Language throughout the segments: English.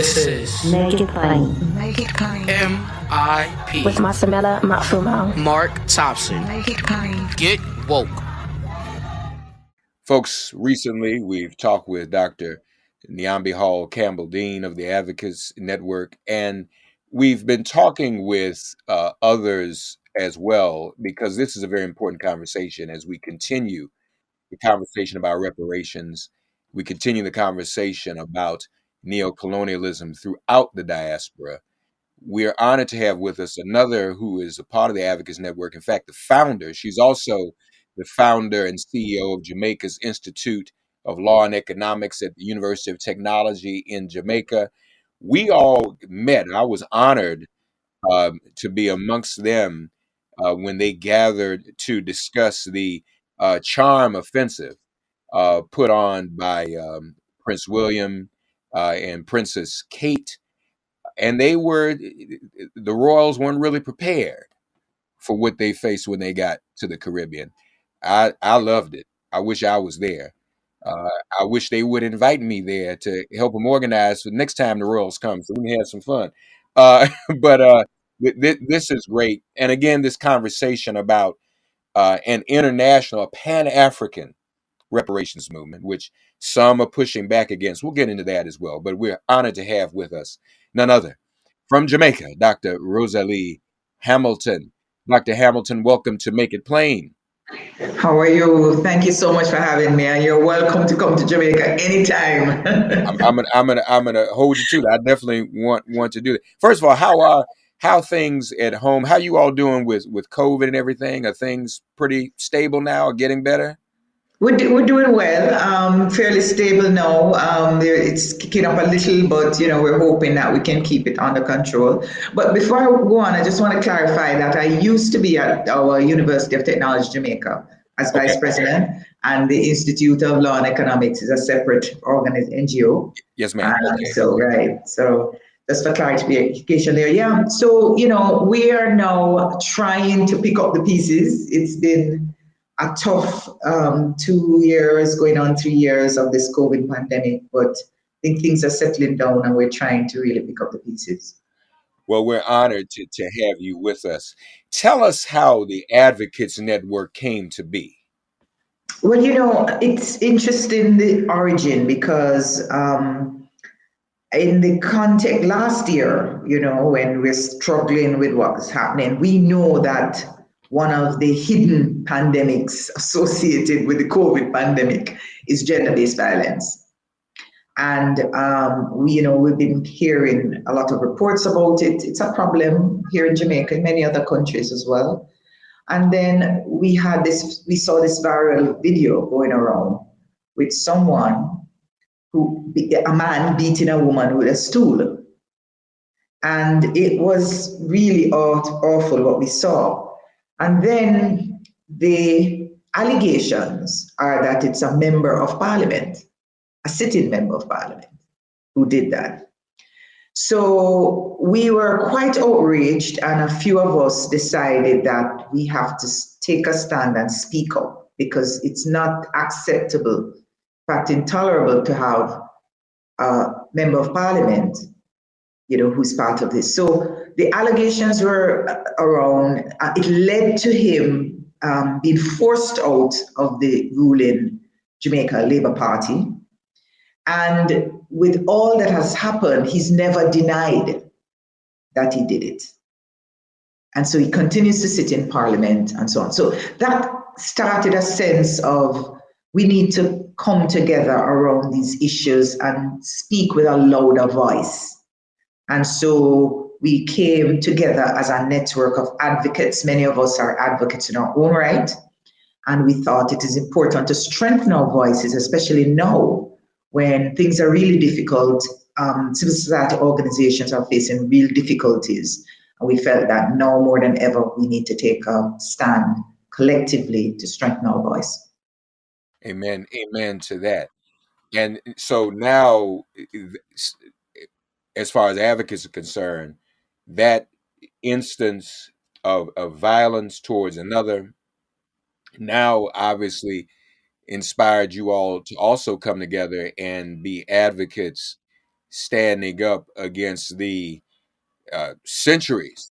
This is Make it plain. Make it plain. MIP With Masamela Matfumo. Mark Thompson. Make it plain. Get woke. Folks, recently we've talked with Dr. Nyambi Hall Campbell, Dean of the Advocates Network, and we've been talking with others as well because this is a very important conversation as we continue the conversation about reparations. We continue the conversation about neocolonialism throughout the diaspora. We're honored to have with us another who is a part of the Advocates Network. In fact, the founder. She's also the founder and CEO of Jamaica's Institute of Law and Economics at the University of Technology in Jamaica. We all met. I was honored to be amongst them when they gathered to discuss the Charm Offensive put on by Prince William and Princess Kate, and the royals weren't really prepared for what they faced when they got to the Caribbean. I loved it. I wish I was there. I wish they would invite me there to help them organize for next time the royals come, so we can have some fun. Uh, but this is great, and again, this conversation about an international, Pan-African reparations movement, which some are pushing back against. We'll get into that as well. But we're honored to have with us none other from Jamaica, Dr. Rosalea Hamilton. Dr. Hamilton, welcome to Make It Plain. How are you? Thank you so much for having me, and you're welcome to come to Jamaica anytime. I'm gonna hold you to that. I definitely want to do that. First of all, how things at home? How you all doing with COVID and everything? Are things pretty stable now, or getting better? We're doing well, fairly stable now. It's kicking up a little, but we're hoping that we can keep it under control. But before I go on, I just want to clarify that I used to be at our University of Technology, Jamaica, as vice president, and the Institute of Law and Economics is a separate NGO. Yes, ma'am. Okay. So just for clarification there, yeah. So we are now trying to pick up the pieces. It's been a tough 2 years, going on 3 years of this COVID pandemic, but I think things are settling down and we're trying to really pick up the pieces. Well, we're honored to have you with us. Tell us how the Advocates Network came to be. Well, it's interesting, the origin, because in the context last year, when we're struggling with what's happening, we know that one of the hidden pandemics associated with the COVID pandemic is gender-based violence. And we've been hearing a lot of reports about it. It's a problem here in Jamaica and many other countries as well. And then we saw this viral video going around with a man beating a woman with a stool. And it was really awful what we saw. And then the allegations are that it's a member of parliament, a sitting member of parliament, who did that. So we were quite outraged, and a few of us decided that we have to take a stand and speak up, because it's not acceptable, in fact, intolerable to have a member of parliament who's part of this. So the allegations were around, it led to him being forced out of the ruling Jamaica Labour Party. And with all that has happened, he's never denied that he did it. And so he continues to sit in parliament and so on. So that started a sense of, we need to come together around these issues and speak with a louder voice. And so we came together as a network of advocates. Many of us are advocates in our own right. And we thought it is important to strengthen our voices, especially now when things are really difficult. Civil society organizations are facing real difficulties. And we felt that now more than ever, we need to take a stand collectively to strengthen our voice. Amen. Amen to that. And so now, as far as advocates are concerned, that instance of violence towards another now obviously inspired you all to also come together and be advocates standing up against the centuries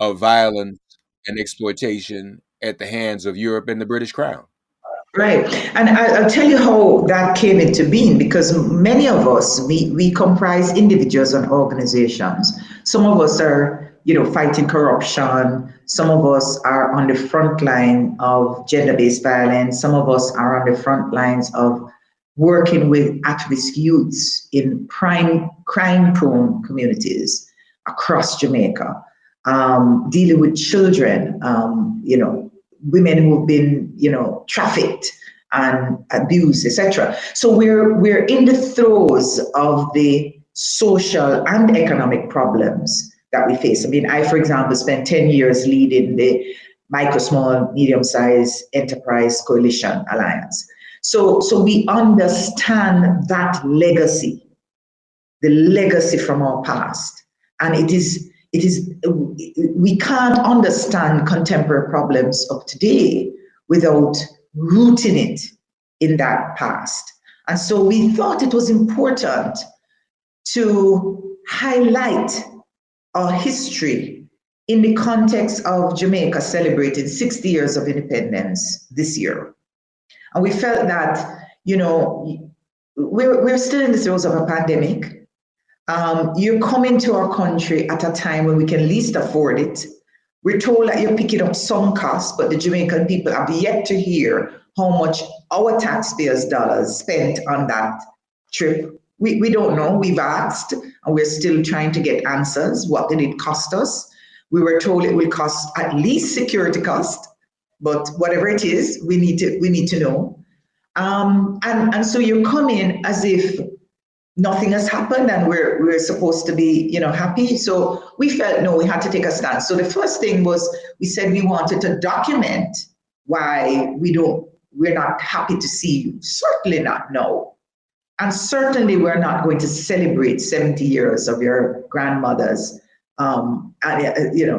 of violence and exploitation at the hands of Europe and the British Crown. Right. And I'll tell you how that came into being, because many of us, we comprise individuals and organizations. Some of us are, fighting corruption. Some of us are on the front line of gender-based violence. Some of us are on the front lines of working with at-risk youths in crime-prone communities across Jamaica, dealing with children, women who've been, trafficked and abused, etc. So we're in the throes of the social and economic problems that we face. I mean, I, for example, spent 10 years leading the Micro, Small, Medium-Sized Enterprise Coalition Alliance. So we understand that legacy, the legacy from our past, and it is we can't understand contemporary problems of today without rooting it in that past. And so we thought it was important to highlight our history in the context of Jamaica celebrating 60 years of independence this year. And we felt that, we're still in the throes of a pandemic. You're coming to our country at a time when we can least afford it. We're told that you're picking up some costs, but the Jamaican people have yet to hear how much our taxpayers' dollars spent on that trip. We don't know. We've asked, and we're still trying to get answers. What did it cost us? We were told it will cost at least security cost, but whatever it is, we need to know. And so you're coming as if nothing has happened and we're supposed to be, happy. So we felt, no, we had to take a stance. So the first thing was, we said we wanted to document why we're not happy to see you. Certainly not now. And certainly we're not going to celebrate 70 years of your grandmother's,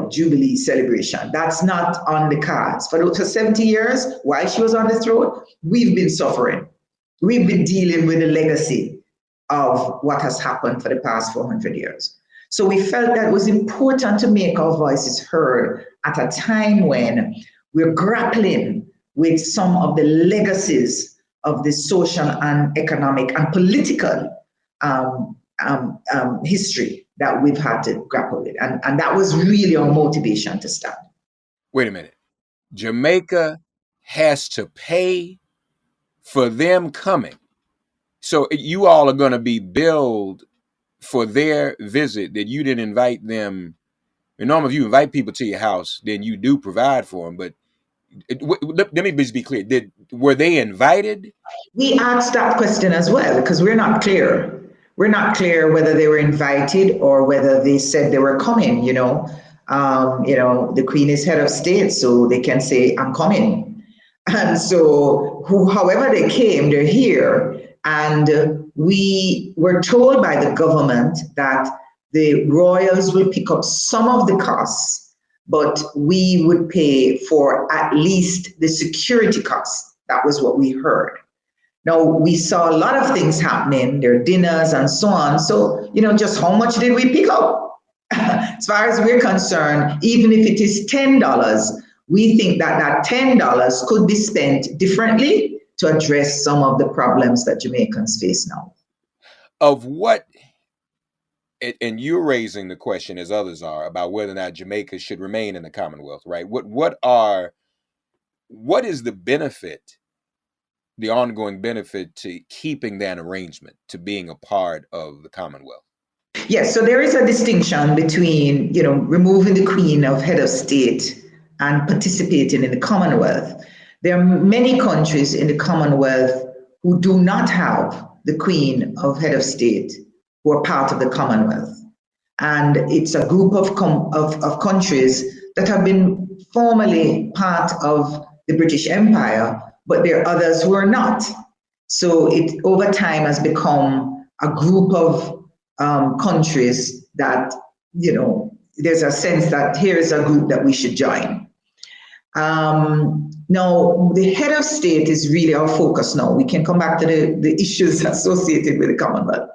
Jubilee celebration. That's not on the cards. For 70 years, while she was on the throne, we've been suffering. We've been dealing with the legacy of what has happened for the past 400 years. So we felt that it was important to make our voices heard at a time when we're grappling with some of the legacies of the social and economic and political history that we've had to grapple with. And that was really our motivation to start. Wait a minute. Jamaica has to pay for them coming. So you all are going to be billed for their visit that you didn't invite them. And normally, if you invite people to your house, then you do provide for them. But let me just be clear. Were they invited? We asked that question as well, because we're not clear. We're not clear whether they were invited or whether they said they were coming. The Queen is head of state, so they can say, I'm coming. And so however they came, they're here. And we were told by the government that the royals will pick up some of the costs, but we would pay for at least the security costs. That was what we heard. Now, we saw a lot of things happening, their dinners and so on. So, just how much did we pick up? As far as we're concerned, even if it is $10, we think that $10 could be spent differently to address some of the problems that Jamaicans face now. Of what, and you're raising the question, as others are, about whether or not Jamaica should remain in the Commonwealth, right? What is the benefit, the ongoing benefit to keeping that arrangement, to being a part of the Commonwealth? Yes, so there is a distinction between, removing the Queen of head of state and participating in the Commonwealth. There are many countries in the Commonwealth who do not have the Queen of head of state who are part of the Commonwealth. And it's a group of countries that have been formerly part of the British Empire, but there are others who are not. So it over time has become a group of countries that, there's a sense that here is a group that we should join. Now, the head of state is really our focus now. We can come back to the issues associated with the Commonwealth.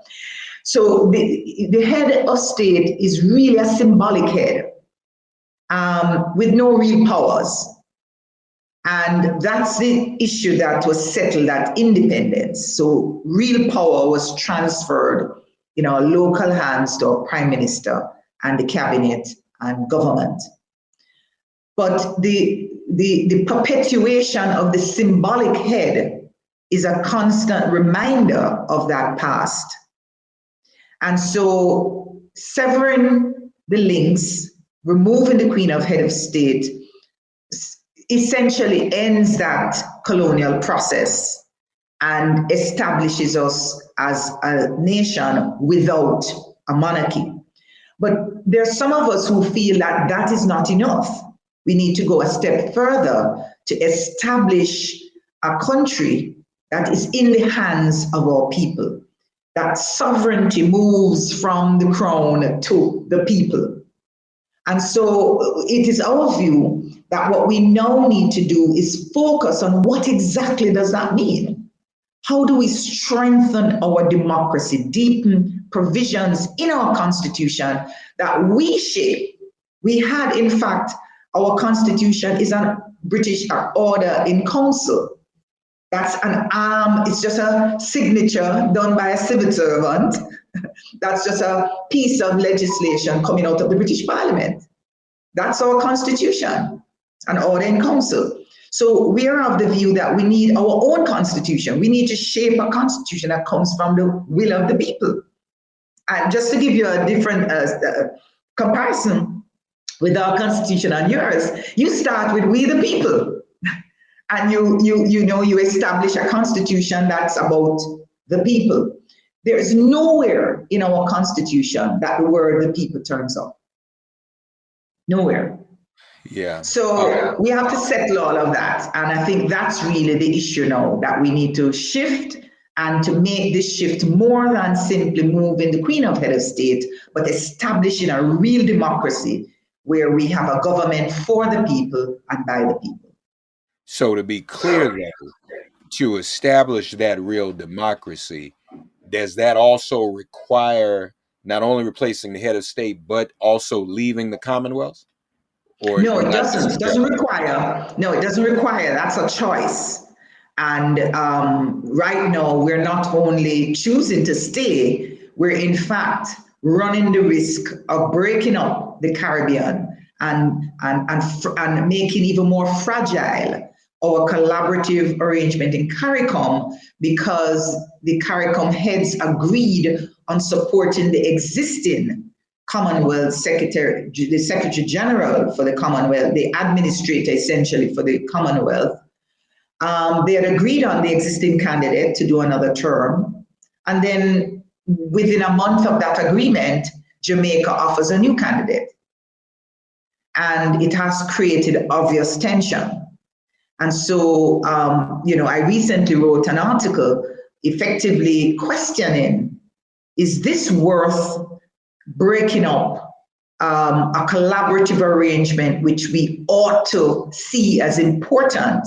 So the head of state is really a symbolic head with no real powers. And that's the issue that was settled at independence. So real power was transferred in our local hands to our prime minister and the cabinet and government. But the perpetuation of the symbolic head is a constant reminder of that past. And so severing the links, removing the Queen of Head of State, essentially ends that colonial process and establishes us as a nation without a monarchy. But there are some of us who feel that that is not enough. We need to go a step further to establish a country that is in the hands of our people, that sovereignty moves from the crown to the people. And so it is our view that what we now need to do is focus on what exactly does that mean? How do we strengthen our democracy, deepen provisions in our constitution that we shape? We had, in fact, our constitution is a British order in council. That's an arm, it's just a signature done by a civil servant. That's just a piece of legislation coming out of the British Parliament. That's our constitution, an order in council. So we are of the view that we need our own constitution. We need to shape a constitution that comes from the will of the people. And just to give you a different comparison with our constitution and yours, you start with we the people. And you establish a constitution that's about the people. There is nowhere in our constitution that the word the people turns up. Nowhere. Yeah. So we have to settle all of that. And I think that's really the issue now, that we need to shift, and to make this shift more than simply moving the Queen of Head of State, but establishing a real democracy where we have a government for the people and by the people. So to be clear, though, to establish that real democracy, does that also require not only replacing the head of state, but also leaving the Commonwealth? No, it doesn't. It doesn't require. No, it doesn't require. That's a choice. And right now, we're not only choosing to stay, we're in fact running the risk of breaking up the Caribbean and making even more fragile our collaborative arrangement in CARICOM, because the CARICOM heads agreed on supporting the existing Commonwealth Secretary, the Secretary General for the Commonwealth, the administrator essentially for the Commonwealth. They had agreed on the existing candidate to do another term. And then within a month of that agreement, Jamaica offers a new candidate. And it has created obvious tension. And so, I recently wrote an article effectively questioning, is this worth breaking up a collaborative arrangement which we ought to see as important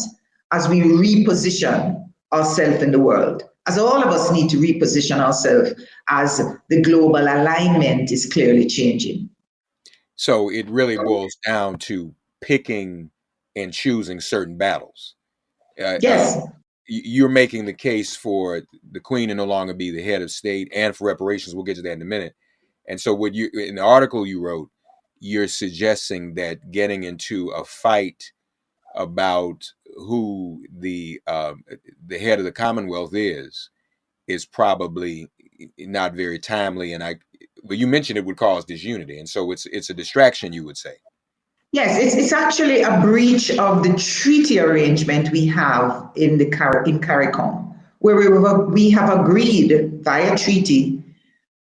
as we reposition ourselves in the world? As all of us need to reposition ourselves as the global alignment is clearly changing. So it really boils down to picking and choosing certain battles. Yes. You're making the case for the Queen to no longer be the head of state, and for reparations. We'll get to that in a minute. And so what you, in the article you wrote, you're suggesting that getting into a fight about who the head of the Commonwealth is probably not very timely. And but you mentioned it would cause disunity, and so it's a distraction, you would say. Yes, it's actually a breach of the treaty arrangement we have in CARICOM, where we have agreed via treaty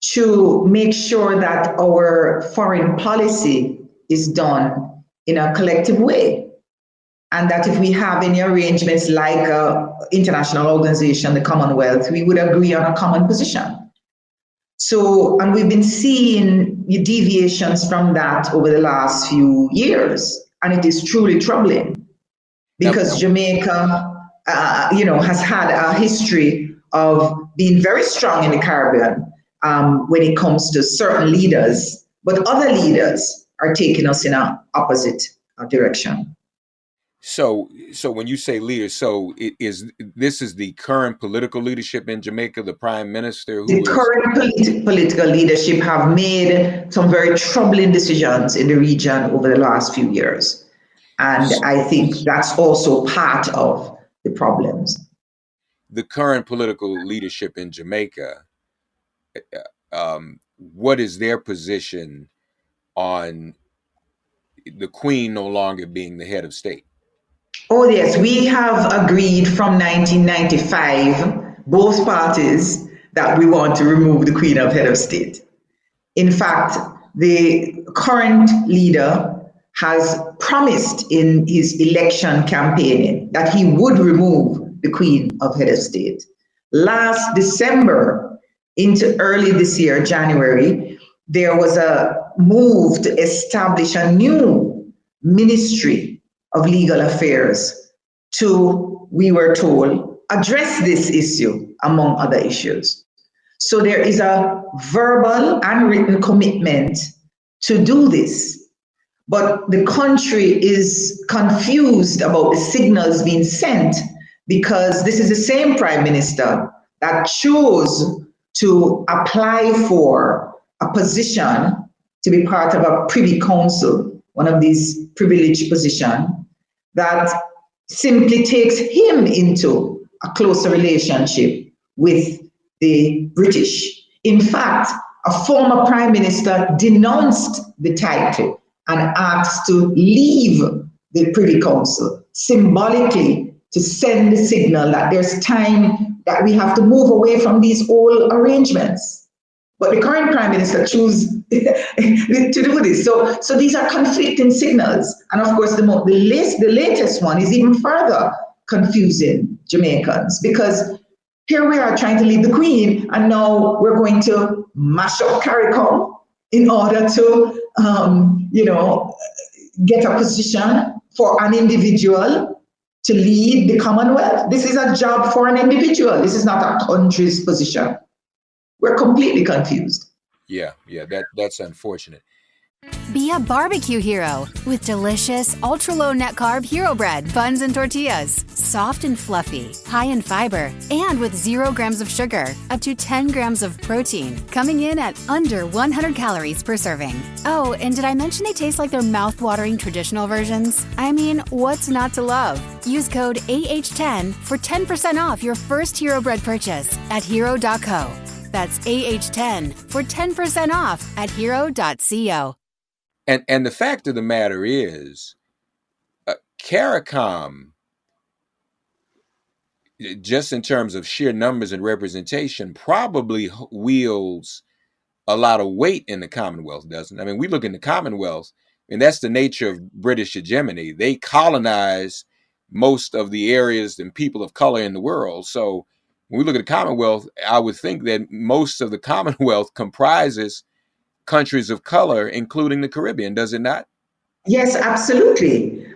to make sure that our foreign policy is done in a collective way. And that if we have any arrangements like an international organization, the Commonwealth, we would agree on a common position. So, and we've been seeing deviations from that over the last few years, and it is truly troubling, because Jamaica, has had a history of being very strong in the Caribbean when it comes to certain leaders, but other leaders are taking us in an opposite direction. So when you say leaders, so this is the current political leadership in Jamaica, the prime minister The who is. current political leadership have made some very troubling decisions in the region over the last few years. And I think that's also part of the problems. The current political leadership in Jamaica, what is their position on the Queen no longer being the head of state? Oh, yes, we have agreed from 1995, both parties, that we want to remove the Queen of Head of State. In fact, the current leader has promised in his election campaigning that he would remove the Queen of Head of State. Last December into early this year, January, there was a move to establish a new Ministry of Legal Affairs to, we were told, address this issue among other issues. So there is a verbal and written commitment to do this. But the country is confused about the signals being sent, because this is the same prime minister that chose to apply for a position to be part of a privy council, one of these privileged positions, that simply takes him into a closer relationship with the British. In fact, a former prime minister denounced the title and asked to leave the Privy Council, symbolically to send the signal that there's time that we have to move away from these old arrangements. But the current prime minister chose to do this. So these are conflicting signals. And of course, the latest one is even further confusing Jamaicans, because here we are trying to leave the Queen, and now we're going to mash up CARICOM in order to, get a position for an individual to lead the Commonwealth. This is a job for an individual. This is not a country's position. We're completely confused. Yeah, that's unfortunate. Be a barbecue hero with delicious, ultra-low net carb hero bread, buns, and tortillas. Soft and fluffy, high in fiber, and with 0 grams of sugar, up to 10 grams of protein, coming in at under 100 calories per serving. Oh, and did I mention they taste like their mouth-watering traditional versions? I mean, what's not to love? Use code AH10 for 10% off your first hero bread purchase at hero.co. That's AH10 for 10% off at hero.co. And the fact of the matter is, CARICOM, just in terms of sheer numbers and representation, probably wields a lot of weight in the Commonwealth, doesn't it? I mean, we look in the Commonwealth, and that's the nature of British hegemony. They colonize most of the areas and people of color in the world. So when we look at the Commonwealth, I would think that most of the Commonwealth comprises countries of color, including the Caribbean, does it not? Yes, absolutely.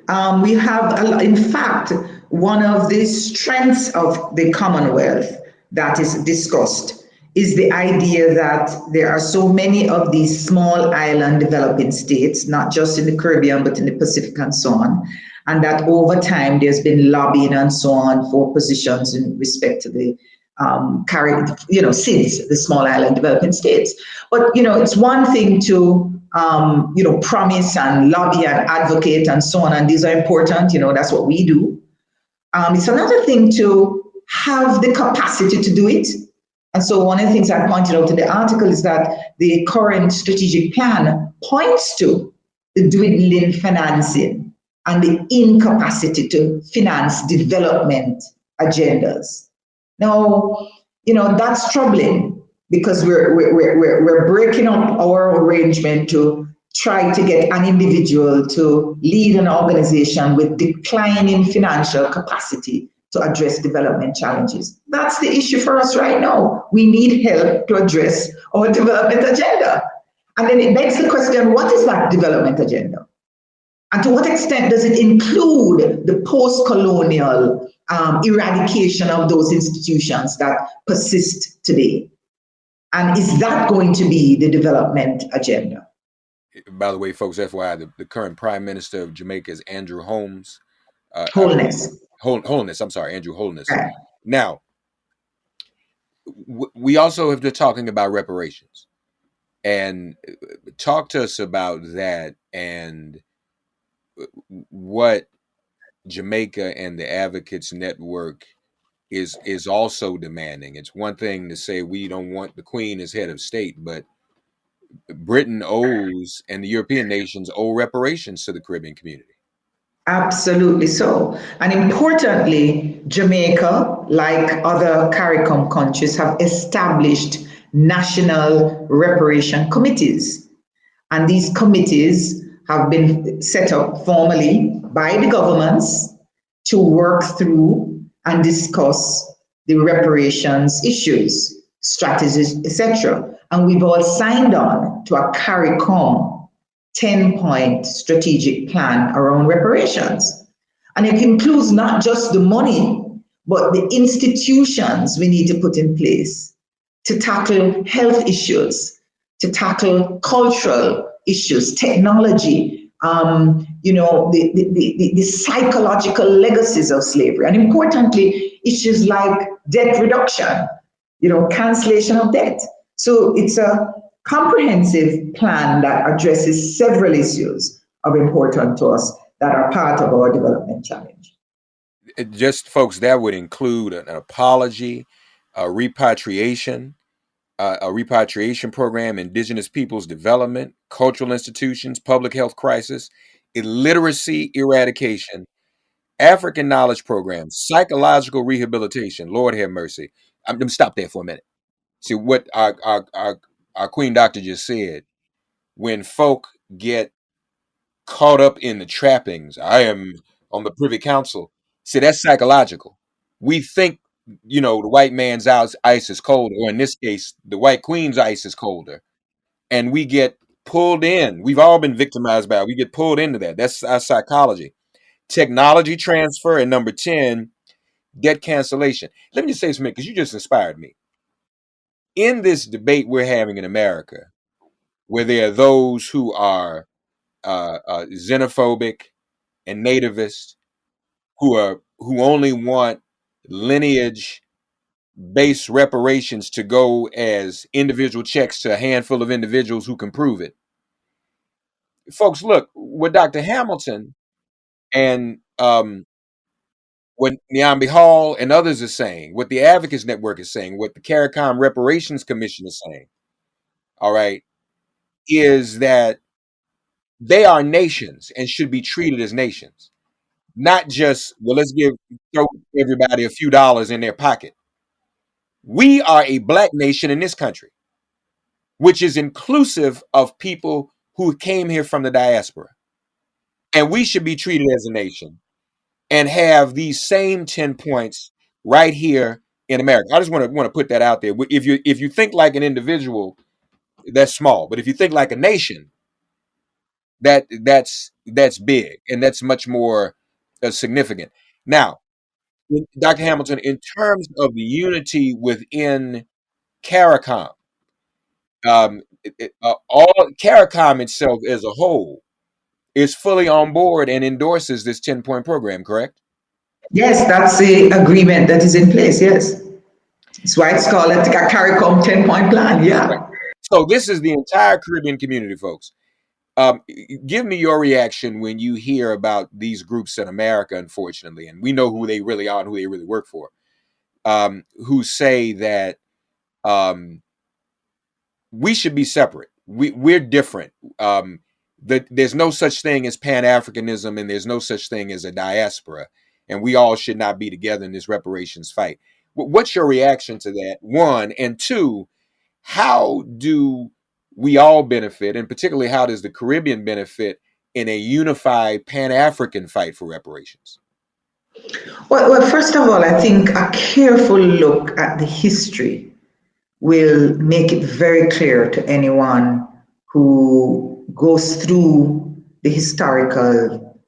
We have, in fact, one of the strengths of the Commonwealth that is discussed is the idea that there are so many of these small island developing states, not just in the Caribbean, but in the Pacific and so on. And that over time, there's been lobbying and so on for positions in respect to the since the small island developing states. But, it's one thing to, promise and lobby and advocate and so on. And these are important, that's what we do. It's another thing to have the capacity to do it. And so one of the things I pointed out in the article is that the current strategic plan points to the dwindling financing and the incapacity to finance development agendas. Now, that's troubling, because we're breaking up our arrangement to try to get an individual to lead an organization with declining financial capacity to address development challenges. That's the issue for us right now. We need help to address our development agenda. And then it begs the question, what is that development agenda? And to what extent does it include the post-colonial eradication of those institutions that persist today? And is that going to be the development agenda? By the way, folks, FYI, the current Prime Minister of Jamaica is Andrew Holmes. Wholeness. Holness, I'm sorry, Andrew Holness. Right. Now, we also have been talking about reparations. And talk to us about that and what Jamaica and the Advocates Network is also demanding. It's one thing to say we don't want the Queen as head of state, but Britain owes and the European nations owe reparations to the Caribbean community. Absolutely so. And importantly, Jamaica, like other CARICOM countries, have established national reparation committees. And these committees have been set up formally by the governments to work through and discuss the reparations issues, strategies, etc. And we've all signed on to a CARICOM 10-point strategic plan around reparations. And it includes not just the money, but the institutions we need to put in place to tackle health issues, to tackle cultural issues, technology, the psychological legacies of slavery, and importantly, issues like debt reduction, cancellation of debt. So it's a comprehensive plan that addresses several issues of importance to us that are part of our development challenge. Just folks, that would include an apology, a repatriation program, indigenous peoples development, cultural institutions, public health crisis, illiteracy eradication, African knowledge programs, psychological rehabilitation. Lord have mercy. I'm going to stop there for a minute. See what our Queen Doctor just said. When folk get caught up in the trappings, I am on the Privy Council. See, that's psychological. We think, the white man's ice is colder, or in this case, the white queen's ice is colder, and we get pulled in. We've all been victimized by it. We get pulled into that. That's our psychology. Technology transfer, and number 10, debt cancellation. Let me just say something, because you just inspired me. In this debate we're having in America, where there are those who are xenophobic and nativist, who only want lineage-based reparations to go as individual checks to a handful of individuals who can prove it. Folks, look, what Dr. Hamilton and what Nyambi Hall and others are saying, what the Advocates Network is saying, what the CARICOM Reparations Commission is saying, all right, is that they are nations and should be treated as nations. Not just, well, let's throw everybody a few dollars in their pocket. We are a black nation in this country, which is inclusive of people who came here from the diaspora. And we should be treated as a nation and have these same 10 points right here in America. I just want to put that out there. If you think like an individual, that's small. But if you think like a nation, that's big, and that's much more significant. Now, Dr. Hamilton, in terms of the unity within CARICOM, all CARICOM itself as a whole is fully on board and endorses this 10-point program, correct? Yes, that's the agreement that is in place. Yes, that's why it's called a CARICOM 10-point plan. Yeah. Right. So this is the entire Caribbean community, folks. Give me your reaction when you hear about these groups in America, unfortunately, and we know who they really are and who they really work for, who say that we should be separate. We're different. There's no such thing as Pan-Africanism, and there's no such thing as a diaspora, and we all should not be together in this reparations fight. What's your reaction to that, one? And two, how do we all benefit, and particularly how does the Caribbean benefit in a unified Pan-African fight for reparations? Well, first of all, I think a careful look at the history will make it very clear to anyone who goes through the historical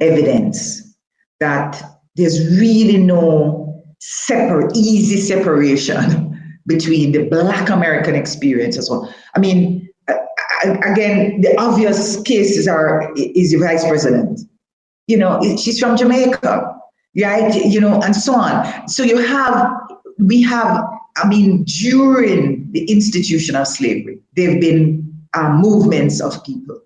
evidence that there's really no easy separation between the Black American experience as well. I mean, again, the obvious cases is the vice president. You know, she's from Jamaica, right? You know, and so on. So we have, I mean, during the institution of slavery, there have been movements of people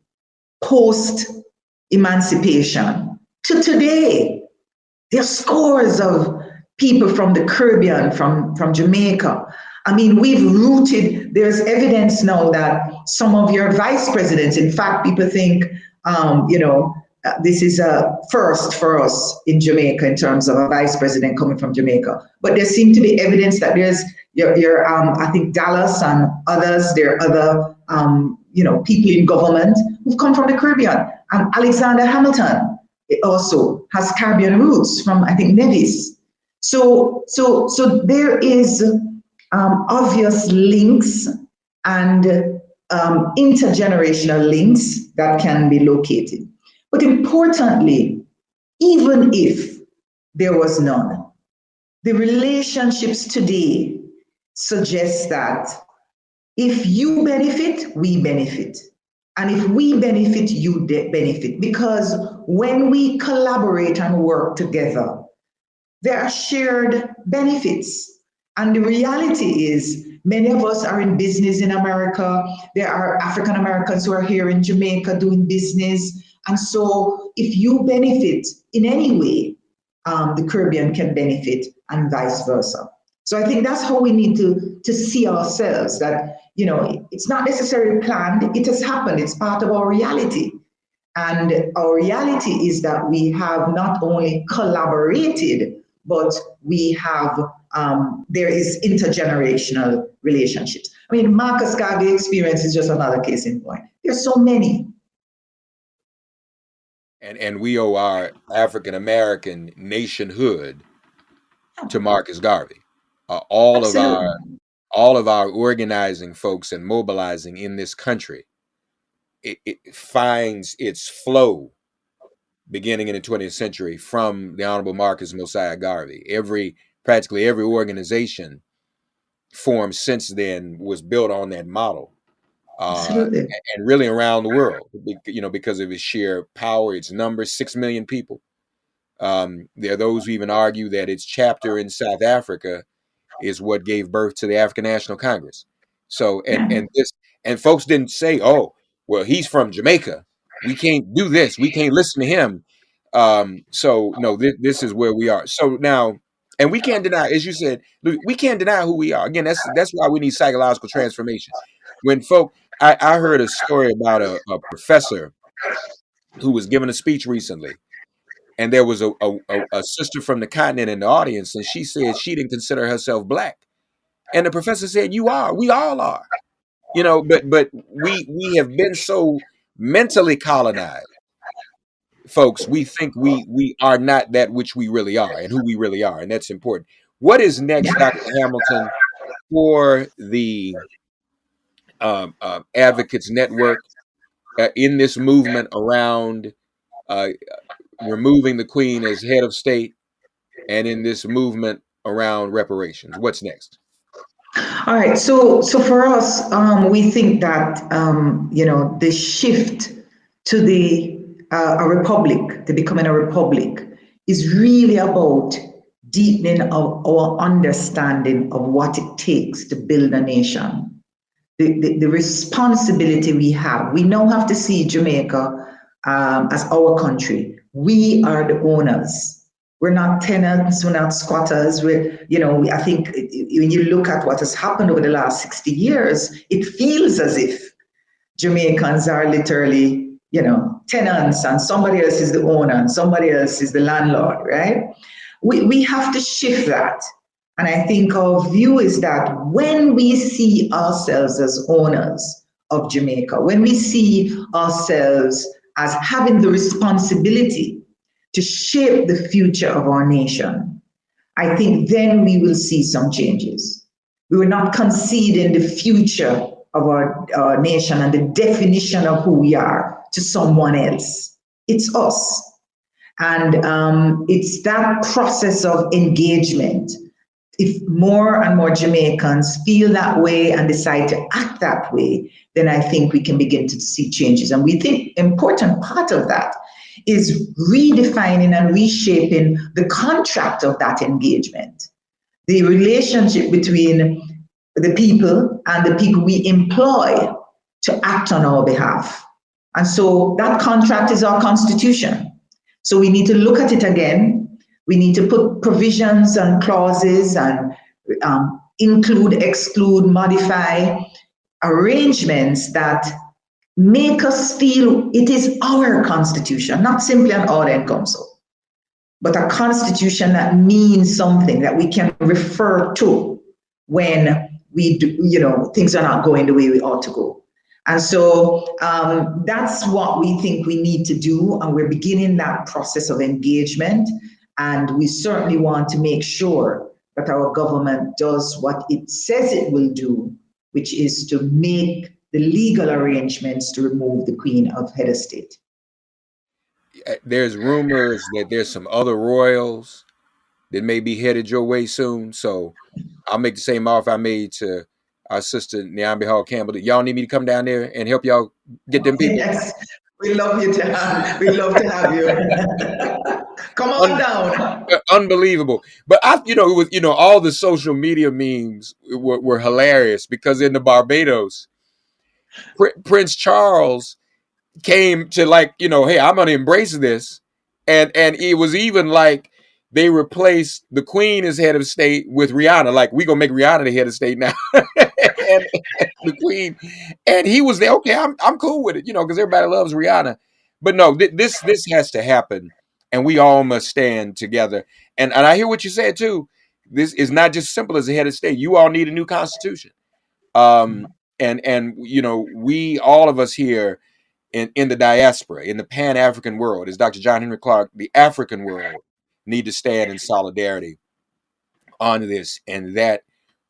post-emancipation to today. There are scores of people from the Caribbean, from Jamaica. I mean, there's evidence now that some of your vice presidents, in fact, people think, this is a first for us in Jamaica in terms of a vice president coming from Jamaica. But there seems to be evidence that there's I think Dallas and others, there are other, people in government who've come from the Caribbean. And Alexander Hamilton also has Caribbean roots from, I think, Nevis. So there is obvious links and intergenerational links that can be located. But importantly, even if there was none, the relationships today suggest that if you benefit, we benefit. And if we benefit, you benefit. Because when we collaborate and work together, there are shared benefits. And the reality is, many of us are in business in America. There are African Americans who are here in Jamaica doing business. And so if you benefit in any way, the Caribbean can benefit and vice versa. So I think that's how we need to see ourselves, that, it's not necessarily planned. It has happened. It's part of our reality. And our reality is that we have not only collaborated, but we have, there is intergenerational relationships. I mean, Marcus Garvey experience is just another case in point. There's so many. And we owe our African American nationhood to Marcus Garvey. All of our organizing folks and mobilizing in this country, it finds its flow beginning in the 20th century from the Honorable Marcus Mosiah Garvey. Practically every organization formed since then was built on that model. And really around the world, because of its sheer power, its numbers, 6 million people. There are those who even argue that its chapter in South Africa is what gave birth to the African National Congress. So, and folks didn't say, oh, well, he's from Jamaica, we can't do this, we can't listen to him. So no, this is where we are. So now, and we can't deny, as you said, we can't deny who we are. Again, that's why we need psychological transformation. When I heard a story about a professor who was giving a speech recently, and there was a sister from the continent in the audience, and she said she didn't consider herself Black. And the professor said, "You are. We all are. But we have been so mentally colonized, folks. We think we are not that which we really are and who we really are, and that's important. What is next, Dr. Hamilton, for the Advocates Network in this movement around removing the Queen as head of state, and in this movement around reparations? What's next? All right. So for us, we think that the shift to a republic, to becoming a republic, is really about deepening of our understanding of what it takes to build a nation. The responsibility we have. We now have to see Jamaica as our country. We are the owners. We're not tenants, we're not squatters. I think when you look at what has happened over the last 60 years, it feels as if Jamaicans are literally, tenants, and somebody else is the owner and somebody else is the landlord, right? We have to shift that. And I think our view is that when we see ourselves as owners of Jamaica, when we see ourselves as having the responsibility to shape the future of our nation, I think then we will see some changes. We will not concede in the future of our nation and the definition of who we are to someone else. It's us. And it's that process of engagement if more and more Jamaicans feel that way and decide to act that way, then I think we can begin to see changes. And we think important part of that is redefining and reshaping the contract of that engagement, the relationship between the people and the people we employ to act on our behalf. And so that contract is our constitution. So we need to look at it again. We need to put provisions and clauses and include, exclude, modify arrangements that make us feel it is our constitution, not simply an order in council, but a constitution that means something that we can refer to when we do, things are not going the way we ought to go. And so that's what we think we need to do. And we're beginning that process of engagement. And we certainly want to make sure that our government does what it says it will do, which is to make the legal arrangements to remove the Queen of Head of State. There's rumors that there's some other royals that may be headed your way soon. So I'll make the same offer I made to our sister Nyambi Hall Campbell. Y'all need me to come down there and help y'all get them people? Yes, we love you to have. We love to have you. Come on down. Unbelievable. But it was, all the social media memes were hilarious because in the Barbados, Prince Charles came to hey, I'm going to embrace this. And it was even like they replaced the Queen as head of state with Rihanna. Like, we going to make Rihanna the head of state now. and the Queen. And he was there. Okay, I'm cool with it, because everybody loves Rihanna. But no, this has to happen. And we all must stand together. And I hear what you said, too. This is not just simple as a head of state. You all need a new constitution. And we, all of us here in the diaspora, in the Pan-African world, as Dr. John Henry Clark, the African world, need to stand in solidarity on this, and that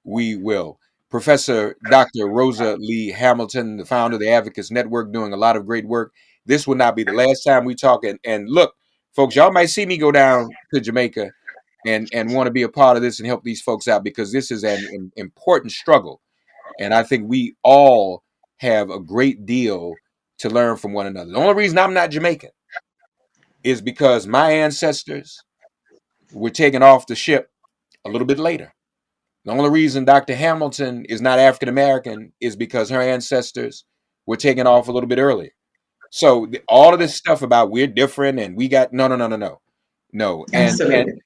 we will. Professor Dr. Rosalea Hamilton, the founder of the Advocates Network, doing a lot of great work. This will not be the last time we talk. And look, folks, y'all might see me go down to Jamaica and want to be a part of this and help these folks out, because this is an important struggle. And I think we all have a great deal to learn from one another. The only reason I'm not Jamaican is because my ancestors were taken off the ship a little bit later. The only reason Dr. Hamilton is not African American is because her ancestors were taken off a little bit earlier. So all of this stuff about we're different and we got no.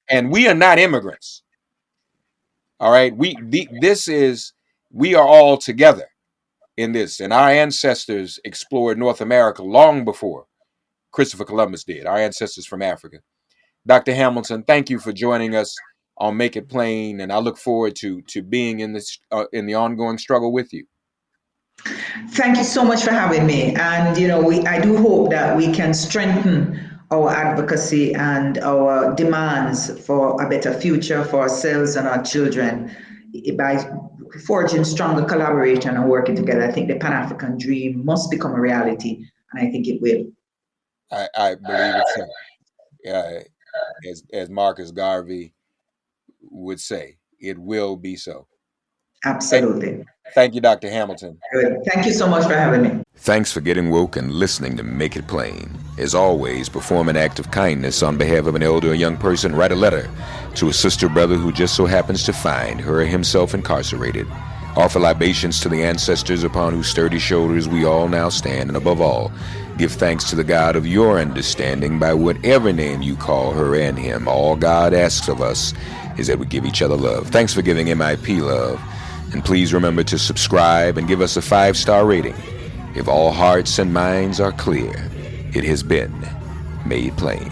And we are not immigrants. All right, we are all together in this, and our ancestors explored North America long before Christopher Columbus did. Our ancestors from Africa. Dr. Hamilton, thank you for joining us on Make It Plain, and I look forward to being in this in the ongoing struggle with you. Thank you so much for having me. And I do hope that we can strengthen our advocacy and our demands for a better future for ourselves and our children by forging stronger collaboration and working together. I think the Pan-African dream must become a reality, and I think it will. I believe it's so. As Marcus Garvey would say, it will be so. Absolutely. Thank you, Dr. Hamilton. Good. Thank you so much for having me. Thanks for getting woke and listening to Make It Plain. As always, perform an act of kindness on behalf of an elder or young person. Write a letter to a sister or brother who just so happens to find her or himself incarcerated. Offer libations to the ancestors upon whose sturdy shoulders we all now stand. And above all, give thanks to the God of your understanding by whatever name you call her and him. All God asks of us is that we give each other love. Thanks for giving MIP love. And please remember to subscribe and give us a 5-star rating. If all hearts and minds are clear, it has been made plain.